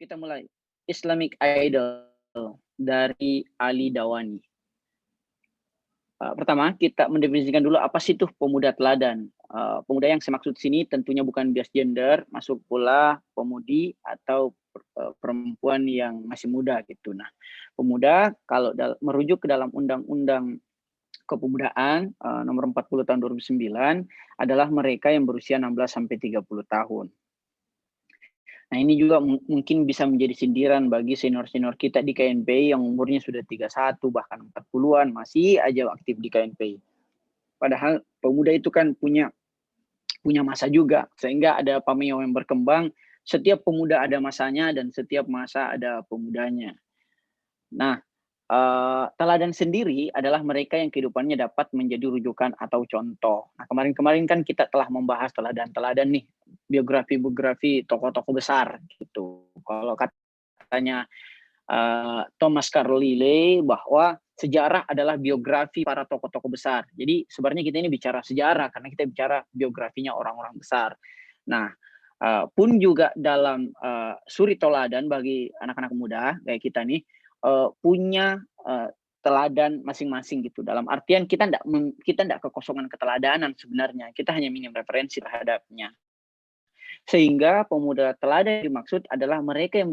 Kita mulai. Islamic Idol dari Ali Dawani. Pertama, kita mendefinisikan dulu apa sih itu pemuda teladan. Pemuda yang saya maksud sini tentunya bukan bias gender, masuk pula pemudi atau perempuan yang masih muda gitu. Nah, pemuda kalau merujuk ke dalam Undang-Undang Kepemudaan nomor 40 tahun 2009 adalah mereka yang berusia 16 sampai 30 tahun. Nah, ini juga mungkin bisa menjadi sindiran bagi senior-senior kita di KNPI yang umurnya sudah 31 bahkan 40-an masih aja aktif di KNPI. Padahal pemuda itu kan punya masa juga, sehingga ada pameo yang berkembang, setiap pemuda ada masanya dan setiap masa ada pemudanya. Nah, teladan sendiri adalah mereka yang kehidupannya dapat menjadi rujukan atau contoh. Nah, kemarin-kemarin kan kita telah membahas teladan-teladan nih, biografi-biografi tokoh-tokoh besar gitu. Kalau katanya Thomas Carlyle bahwa sejarah adalah biografi para tokoh-tokoh besar. Jadi sebenarnya kita ini bicara sejarah karena kita bicara biografinya orang-orang besar. Nah, pun juga dalam suri toladan bagi anak-anak muda kayak kita nih punya teladan masing-masing gitu. Dalam artian kita ndak kekosongan keteladanan sebenarnya. Kita hanya minim referensi terhadapnya. Sehingga pemuda teladan dimaksud adalah mereka yang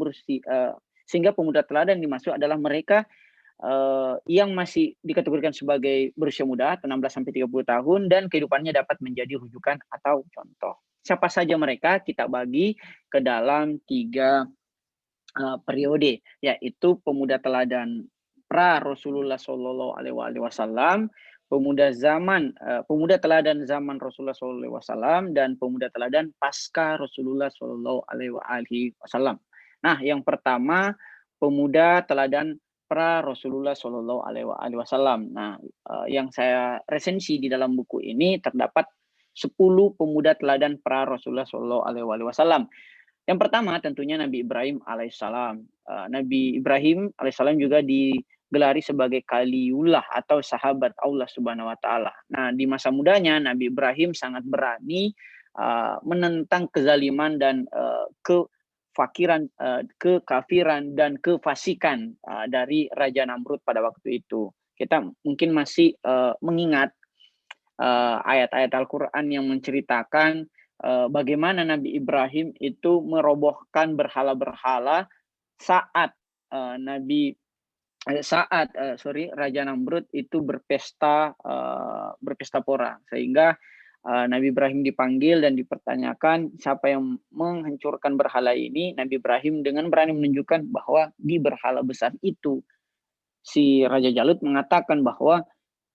sehingga pemuda teladan dimaksud adalah mereka yang masih dikategorikan sebagai berusia muda, 16 sampai 30 tahun dan kehidupannya dapat menjadi rujukan atau contoh. Siapa saja mereka kita bagi ke dalam 3 periode, yaitu pemuda teladan pra Rasulullah Shallallahu Alaihi Wasallam, pemuda teladan zaman Rasulullah Shallallahu Alaihi Wasallam dan pemuda teladan pasca Rasulullah Shallallahu Alaihi Wasallam. Nah, yang pertama pemuda teladan pra Rasulullah Shallallahu Alaihi Wasallam. Nah, yang saya resensi di dalam buku ini terdapat 10 pemuda teladan pra Rasulullah Shallallahu Alaihi Wasallam. Yang pertama tentunya Nabi Ibrahim alaihissalam. Nabi Ibrahim alaihissalam juga digelari sebagai Khalilullah atau sahabat Allah Subhanahu wa taala. Nah, di masa mudanya Nabi Ibrahim sangat berani menentang kezaliman dan kekafiran dan kefasikan dari Raja Namrud pada waktu itu. Kita mungkin masih mengingat ayat-ayat Al-Quran yang menceritakan bagaimana Nabi Ibrahim itu merobohkan berhala-berhala saat Raja Namrud itu berpesta pora, sehingga Nabi Ibrahim dipanggil dan dipertanyakan siapa yang menghancurkan berhala ini. Nabi Ibrahim dengan berani menunjukkan bahwa di berhala besar itu si Raja Jalut mengatakan bahwa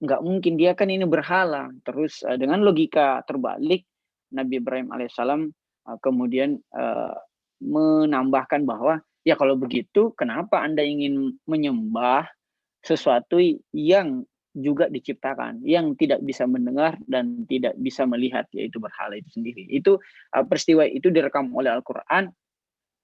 nggak mungkin, dia kan ini berhala. Terus dengan logika terbalik Nabi Ibrahim alaihissalam kemudian menambahkan bahwa ya kalau begitu kenapa Anda ingin menyembah sesuatu yang juga diciptakan, yang tidak bisa mendengar dan tidak bisa melihat, yaitu berhala itu sendiri. Itu peristiwa itu direkam oleh Al-Quran,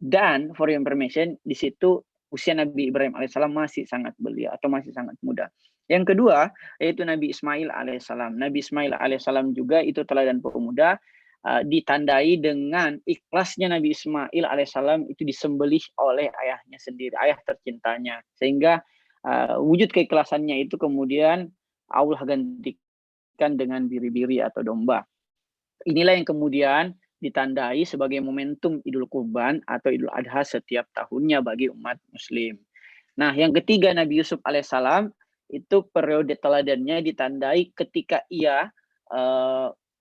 dan for your information di situ usia Nabi Ibrahim alaihissalam masih sangat belia atau masih sangat muda. Yang kedua yaitu Nabi Ismail alaihissalam. Nabi Ismail alaihissalam juga itu teladan pemuda, ditandai dengan ikhlasnya Nabi Ismail alaihissalam itu disembelih oleh ayahnya sendiri, ayah tercintanya, sehingga wujud keikhlasannya itu kemudian Allah gantikan dengan biri-biri atau domba. Inilah yang kemudian ditandai sebagai momentum Idul Kurban atau Idul Adha setiap tahunnya bagi umat Muslim. Nah, yang ketiga Nabi Yusuf alaihissalam itu periode teladannya ditandai ketika ia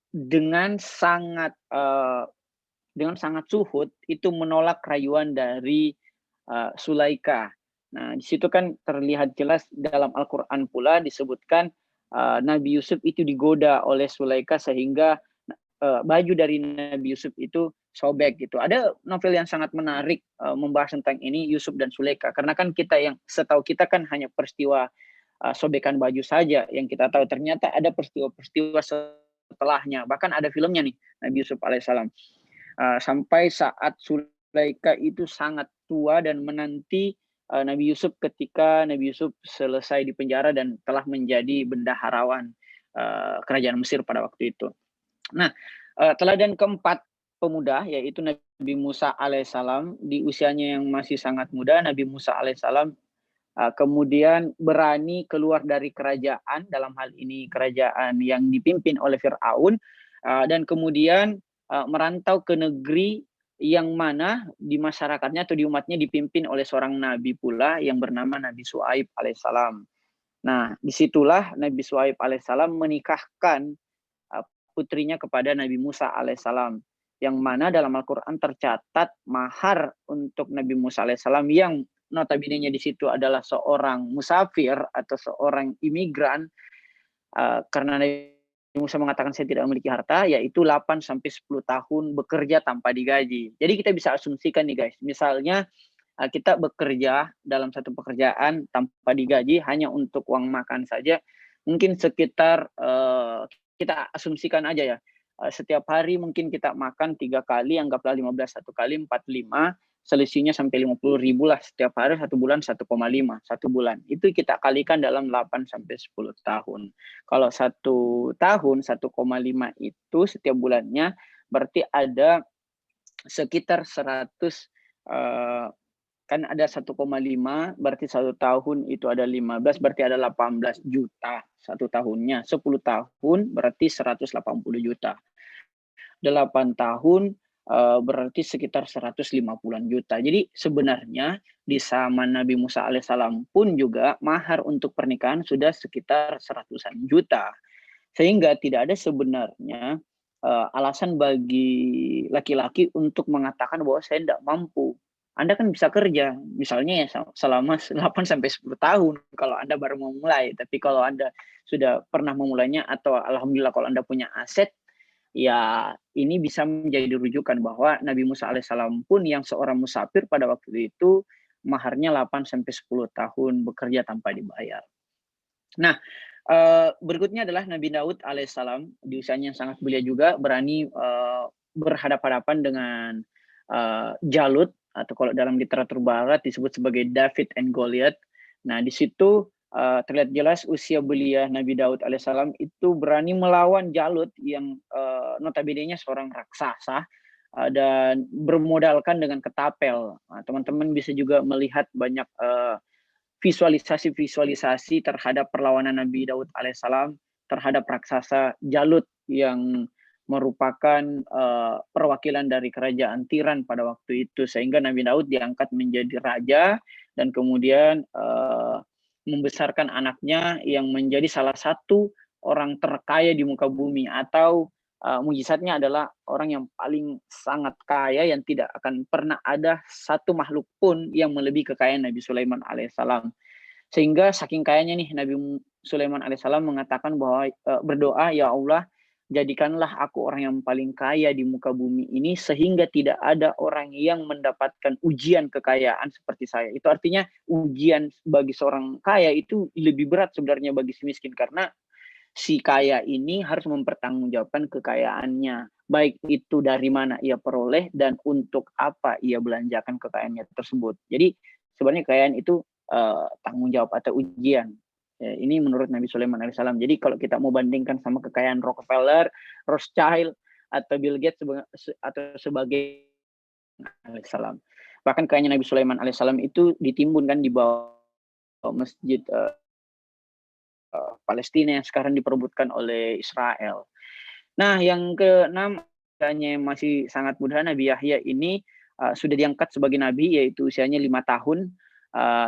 dengan sangat suhud itu menolak rayuan dari Sulaika. Nah, di situ kan terlihat jelas dalam Al-Quran pula disebutkan Nabi Yusuf itu digoda oleh Sulaika sehingga baju dari Nabi Yusuf itu sobek gitu. Ada novel yang sangat menarik membahas tentang ini, Yusuf dan Sulaika. Karena kan setahu kita kan hanya peristiwa sobekan baju saja yang kita tahu. Ternyata ada peristiwa-peristiwa setelahnya. Bahkan ada filmnya nih, Nabi Yusuf alaihissalam. Sampai saat Sulaika itu sangat tua dan menanti Nabi Yusuf ketika Nabi Yusuf selesai di penjara dan telah menjadi bendaharawan kerajaan Mesir pada waktu itu. Nah, teladan keempat pemuda, yaitu Nabi Musa alaihissalam. Di usianya yang masih sangat muda, Nabi Musa alaihissalam kemudian berani keluar dari kerajaan, dalam hal ini kerajaan yang dipimpin oleh Firaun, dan kemudian merantau ke negeri yang mana di masyarakatnya atau di umatnya dipimpin oleh seorang nabi pula yang bernama Nabi Syuaib alaihissalam. Nah, disitulah Nabi Syuaib alaihissalam menikahkan putrinya kepada Nabi Musa alaihissalam, yang mana dalam Al-Quran tercatat mahar untuk Nabi Musa alaihissalam yang notabene-nya di situ adalah seorang musafir atau seorang imigran, karena Nabi Musa mengatakan saya tidak memiliki harta, yaitu 8 sampai 10 tahun bekerja tanpa digaji. Jadi kita bisa asumsikan nih guys, misalnya kita bekerja dalam satu pekerjaan tanpa digaji hanya untuk uang makan saja, mungkin sekitar kita asumsikan aja ya, setiap hari mungkin kita makan 3 kali, anggaplah 15 satu kali 45, selisihnya sampai 50.000 lah setiap hari, 1 bulan 1,5 1 bulan. Itu kita kalikan dalam 8 sampai 10 tahun. Kalau 1 tahun 1,5 itu setiap bulannya berarti ada sekitar 100, kan ada 1,5 berarti 1 tahun itu ada 15 berarti ada 18 juta 1 tahunnya. 10 tahun berarti 180 juta. 8 tahun berarti sekitar 150-an juta. Jadi sebenarnya di zaman Nabi Musa alaihissalam pun juga mahar untuk pernikahan sudah sekitar 100-an juta. Sehingga tidak ada sebenarnya alasan bagi laki-laki untuk mengatakan bahwa saya tidak mampu. Anda kan bisa kerja, misalnya ya selama 8 sampai 10 tahun kalau Anda baru mau mulai. Tapi kalau Anda sudah pernah memulainya atau alhamdulillah kalau Anda punya aset, ya ini bisa menjadi rujukan bahwa Nabi Musa alaihissalam pun yang seorang musafir pada waktu itu maharnya 8 sampai 10 tahun bekerja tanpa dibayar. Nah, berikutnya adalah Nabi Daud alaihissalam, di usianya yang sangat belia juga berani berhadapan-hadapan dengan Jalut, atau kalau dalam literatur barat disebut sebagai David and Goliath. Nah, di situ terlihat jelas usia belia Nabi Daud alaihissalam itu berani melawan Jalut yang notabene-nya seorang raksasa, dan bermodalkan dengan ketapel. Teman-teman bisa juga melihat banyak visualisasi-visualisasi terhadap perlawanan Nabi Daud alaihissalam terhadap raksasa Jalut yang merupakan perwakilan dari kerajaan Tiran pada waktu itu, sehingga Nabi Daud diangkat menjadi raja dan kemudian membesarkan anaknya yang menjadi salah satu orang terkaya di muka bumi, atau mujizatnya adalah orang yang paling sangat kaya yang tidak akan pernah ada satu makhluk pun yang melebihi kekayaan Nabi Sulaiman alaihissalam. Sehingga saking kayanya nih Nabi Sulaiman alaihissalam mengatakan bahwa berdoa, ya Allah, jadikanlah aku orang yang paling kaya di muka bumi ini sehingga tidak ada orang yang mendapatkan ujian kekayaan seperti saya. Itu artinya ujian bagi seorang kaya itu lebih berat sebenarnya bagi si miskin, karena si kaya ini harus mempertanggungjawabkan kekayaannya, baik itu dari mana ia peroleh dan untuk apa ia belanjakan kekayaannya tersebut. Jadi sebenarnya kekayaan itu tanggung jawab atau ujian. Ya, ini menurut Nabi Sulaiman alaihissalam. Jadi kalau kita mau bandingkan sama kekayaan Rockefeller, Rothschild, atau Bill Gates atau sebagai alaihissalam. Bahkan kekayaan Nabi Sulaiman alaihissalam itu ditimbunkan di bawah masjid Palestina yang sekarang diperebutkan oleh Israel. Nah, yang keenam, usianya masih sangat muda, Nabi Yahya ini sudah diangkat sebagai nabi, yaitu usianya 5 tahun.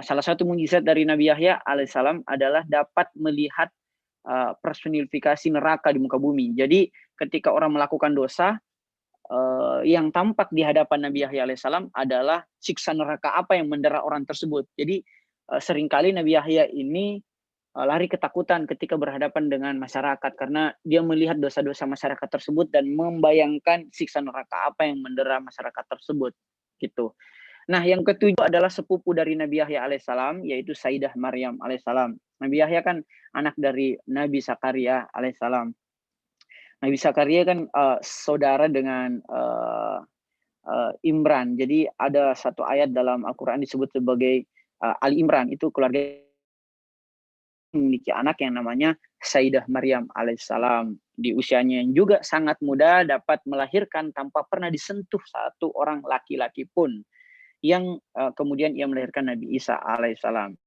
Salah satu mukjizat dari Nabi Yahya alaihissalam adalah dapat melihat personifikasi neraka di muka bumi. Jadi ketika orang melakukan dosa, yang tampak di hadapan Nabi Yahya alaihissalam adalah siksa neraka apa yang mendera orang tersebut. Jadi seringkali Nabi Yahya ini lari ketakutan ketika berhadapan dengan masyarakat karena dia melihat dosa-dosa masyarakat tersebut dan membayangkan siksa neraka apa yang mendera masyarakat tersebut gitu. Nah, yang ketujuh adalah sepupu dari Nabi Yahya alaihissalam, yaitu Sayyidah Maryam alaihissalam. Nabi Yahya kan anak dari Nabi Zakaria alaihissalam. Nabi Zakaria kan saudara dengan Imran. Jadi ada satu ayat dalam Al-Quran disebut sebagai Ali Imran, itu keluarga memiliki anak yang namanya Sayyidah Maryam alaihissalam. Di usianya yang juga sangat muda dapat melahirkan tanpa pernah disentuh satu orang laki-laki pun, yang kemudian ia melahirkan Nabi Isa alaihissalam.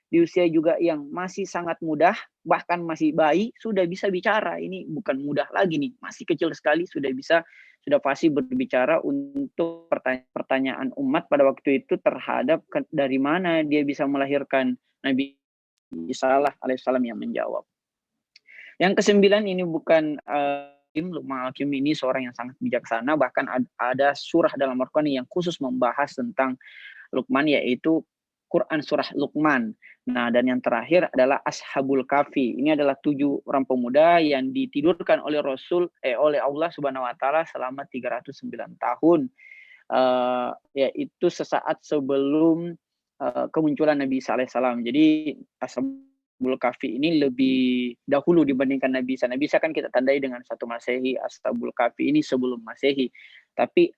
Di usia juga yang masih sangat muda, bahkan masih bayi, sudah bisa bicara. Ini bukan mudah lagi nih, masih kecil sekali sudah pasti berbicara untuk pertanyaan umat pada waktu itu terhadap dari mana dia bisa melahirkan Nabi Isa alaihissalam yang menjawab. Yang kesembilan ini bukan Luqman Hakim ini seorang yang sangat bijaksana, bahkan ada surah dalam Al-Quran yang khusus membahas tentang Luqman, yaitu Quran surah Luqman. Nah, dan yang terakhir adalah Ashabul Kahfi. Ini adalah 7 orang pemuda yang ditidurkan oleh oleh Allah Subhanahu wa taala selama 309 tahun. Yaitu sesaat sebelum kemunculan Nabi Isa alaihissalam. Jadi Ashabul Kahfi ini lebih dahulu dibandingkan Nabi Isa. Nabi Isa kan kita tandai dengan 1 Masehi, Ashabul Kahfi ini sebelum Masehi. Tapi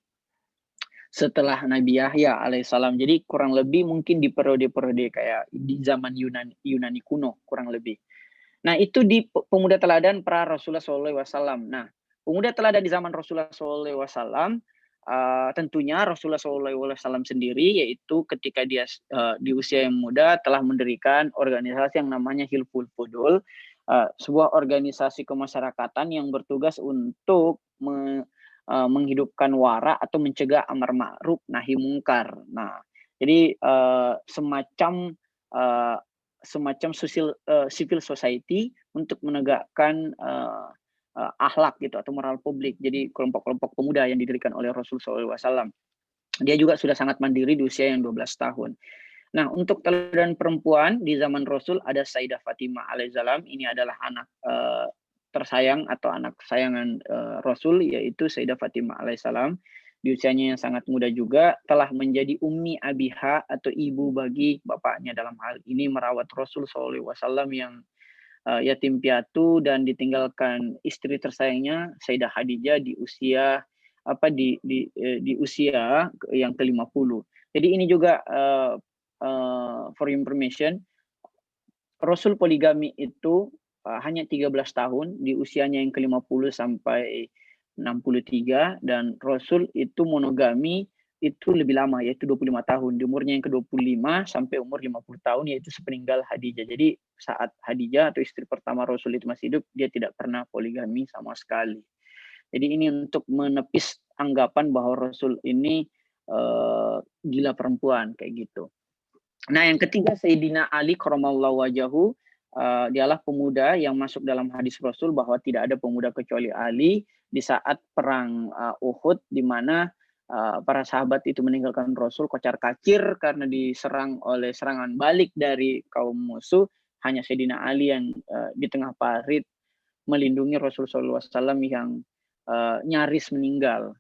setelah Nabi Yahya alaihissalam. Jadi kurang lebih mungkin di periode-periode kayak di zaman Yunani kuno kurang lebih. Nah, itu di pemuda teladan pra Rasulullah SAW. Nah, pemuda teladan di zaman Rasulullah SAW, tentunya Rasulullah SAW sendiri, yaitu ketika dia di usia yang muda telah mendirikan organisasi yang namanya Hilful Fudul, sebuah organisasi kemasyarakatan yang bertugas untuk menghidupkan wara atau mencegah amar ma'ruf nahi mungkar. Nah, jadi semacam civil society untuk menegakkan akhlak gitu atau moral publik. Jadi kelompok-kelompok pemuda yang didirikan oleh Rasulullah SAW. Dia juga sudah sangat mandiri di usia yang 12 tahun. Nah, untuk teladan perempuan di zaman Rasul ada Sayyidah Fatimah alaihissalam. Ini adalah anak tersayang atau anak kesayangan Rasul, yaitu Sayyidah Fatimah alaihissalam. Di usianya yang sangat muda juga telah menjadi ummi abiha atau ibu bagi bapaknya, dalam hal ini merawat Rasul SAW yang yatim piatu dan ditinggalkan istri tersayangnya Sayyidah Khadijah di usia di usia yang ke-50. Jadi ini juga for information, Rasul poligami itu hanya 13 tahun di usianya yang ke-50 sampai 63, dan Rasul itu monogami itu lebih lama, yaitu 25 tahun. Di umurnya yang ke-25 sampai umur 50 tahun, yaitu sepeninggal Khadijah. Jadi saat Khadijah atau istri pertama Rasul itu masih hidup, dia tidak pernah poligami sama sekali. Jadi ini untuk menepis anggapan bahwa Rasul ini gila perempuan, kayak gitu. Nah, yang ketiga Sayyidina Ali karramallahu wajahu, dialah pemuda yang masuk dalam hadis Rasul bahwa tidak ada pemuda kecuali Ali di saat perang Uhud, di mana para sahabat itu meninggalkan Rasul kocar-kacir karena diserang oleh serangan balik dari kaum musuh. Hanya Sayyidina Ali yang di tengah parit melindungi Rasulullah SAW yang nyaris meninggal.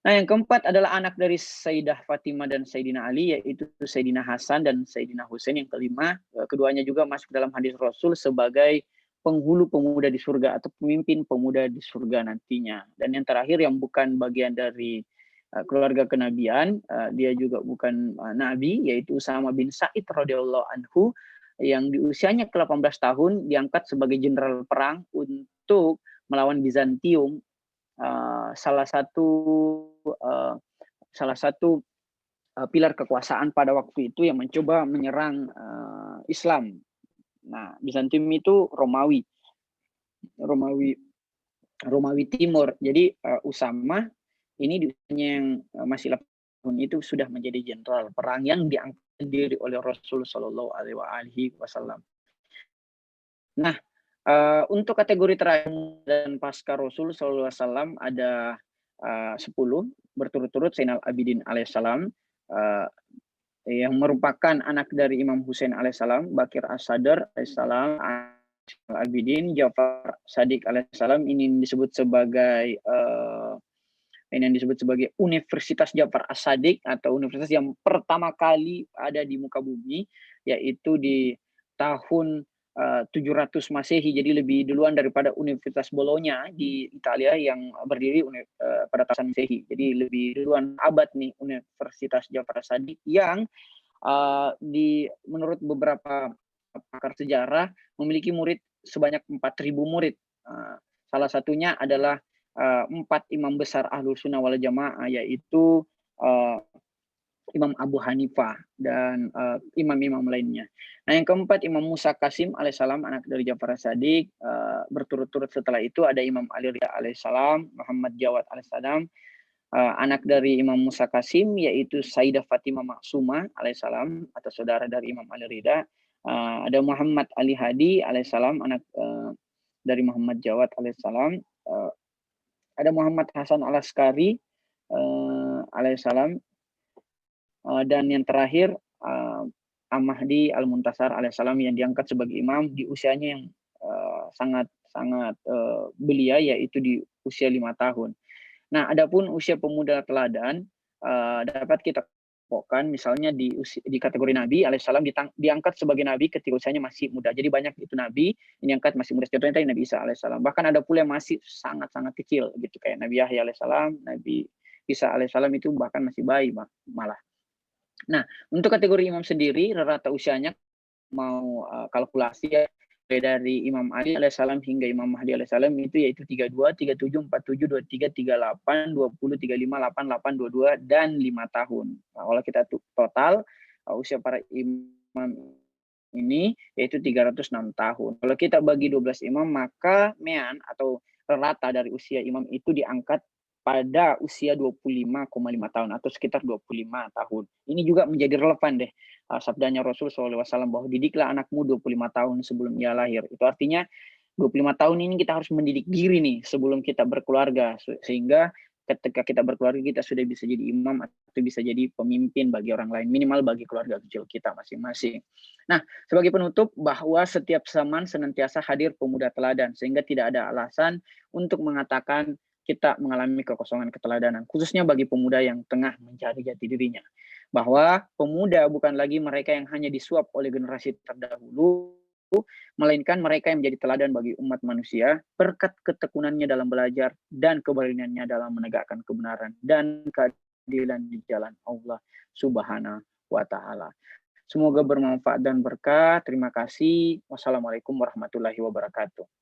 Nah, yang keempat adalah anak dari Sayyidah Fatimah dan Sayyidina Ali, yaitu Sayyidina Hasan dan Sayyidina Husain. Yang kelima, keduanya juga masuk dalam hadis Rasul sebagai penghulu pemuda di surga atau pemimpin pemuda di surga nantinya. Dan yang terakhir yang bukan bagian dari keluarga kenabian, dia juga bukan nabi, yaitu Usama bin Sa'id radhiyallahu anhu, yang di usianya ke-18 tahun diangkat sebagai jenderal perang untuk melawan Bizantium, salah satu pilar kekuasaan pada waktu itu yang mencoba menyerang Islam. Nah, Bizantium itu Romawi Timur. Jadi Usama ini di usianya yang masih 8 tahun itu sudah menjadi jenderal perang yang diangkat sendiri oleh Rasul Shallallahu Alaihi Wasallam. Nah, untuk kategori terakhir dan pasca Rasul Shallallahu Alaihi Wasallam ada 10 berturut-turut. Zainal Abidin alaihissalam, yang merupakan anak dari Imam Husain alaihissalam, Bakir As-Sadr alaihissalam, Abidin, Ja'far Shadiq alaihissalam. Ini disebut sebagai Universitas Ja'far As-Shadiq atau universitas yang pertama kali ada di muka bumi, yaitu di tahun 700 Masehi. Jadi lebih duluan daripada Universitas Bologna di Italia yang berdiri pada tahun Masehi. Jadi lebih duluan abad nih Universitas Ja'far As-Shadiq yang menurut beberapa pakar sejarah memiliki murid sebanyak 4.000 murid. Salah satunya adalah 4 imam besar Ahlus Sunnah wal Jamaah, yaitu uh, Imam Abu Hanifah dan imam-imam lainnya. Nah, yang keempat Imam Musa Kasim alaihissalam, anak dari Ja'far As-Shadiq. Berturut-turut setelah itu ada Imam Ali Ridha alaihissalam, Muhammad Jawad alaihissalam, anak dari Imam Musa Kasim yaitu Sayyidah Fatimah Maksumah alaihissalam atau saudara dari Imam Ali Ridha. Ada Muhammad Ali Hadi alaihissalam, anak dari Muhammad Jawad alaihissalam. Ada Muhammad Hasan Al-Askari alaihissalam. Dan yang terakhir Al-Mahdi Al-Muntasar alaihissalam yang diangkat sebagai imam di usianya yang sangat belia, yaitu di usia 5 tahun. Nah, adapun usia pemuda teladan dapat kita kelompokkan misalnya di kategori Nabi alaihissalam diangkat sebagai nabi ketika usianya masih muda. Jadi banyak itu nabi ini diangkat masih muda. Contohnya tadi Nabi Isa alaihissalam. Bahkan ada pula yang masih sangat-sangat kecil gitu, kayak Nabi Yahya alaihissalam, Nabi Isa alaihissalam itu bahkan masih bayi malah. Nah, untuk kategori imam sendiri rata usianya mau kalkulasi ya, dari Imam Ali alaihissalam hingga Imam Mahdi alaihissalam itu yaitu 32, 37, 47, 23, 38, 20, 35, 88, 22 dan 5 tahun. Nah, kalau kita total usia para imam ini yaitu 306 tahun. Kalau kita bagi 12 imam, maka mean atau rata dari usia imam itu diangkat pada usia 25,5 tahun atau sekitar 25 tahun. Ini juga menjadi relevan deh sabdanya Rasul SAW bahwa didiklah anakmu 25 tahun sebelum ia lahir. Itu artinya 25 tahun ini kita harus mendidik diri nih sebelum kita berkeluarga, sehingga ketika kita berkeluarga kita sudah bisa jadi imam atau bisa jadi pemimpin bagi orang lain, minimal bagi keluarga kecil kita masing-masing. Nah, sebagai penutup, bahwa setiap zaman senantiasa hadir pemuda teladan, sehingga tidak ada alasan untuk mengatakan kita mengalami kekosongan keteladanan, khususnya bagi pemuda yang tengah mencari jati dirinya. Bahwa pemuda bukan lagi mereka yang hanya disuap oleh generasi terdahulu, melainkan mereka yang menjadi teladan bagi umat manusia berkat ketekunannya dalam belajar dan keberaniannya dalam menegakkan kebenaran dan keadilan di jalan Allah Subhanahu wa Ta'ala. Semoga bermanfaat dan berkah. Terima kasih. Wassalamualaikum warahmatullahi wabarakatuh.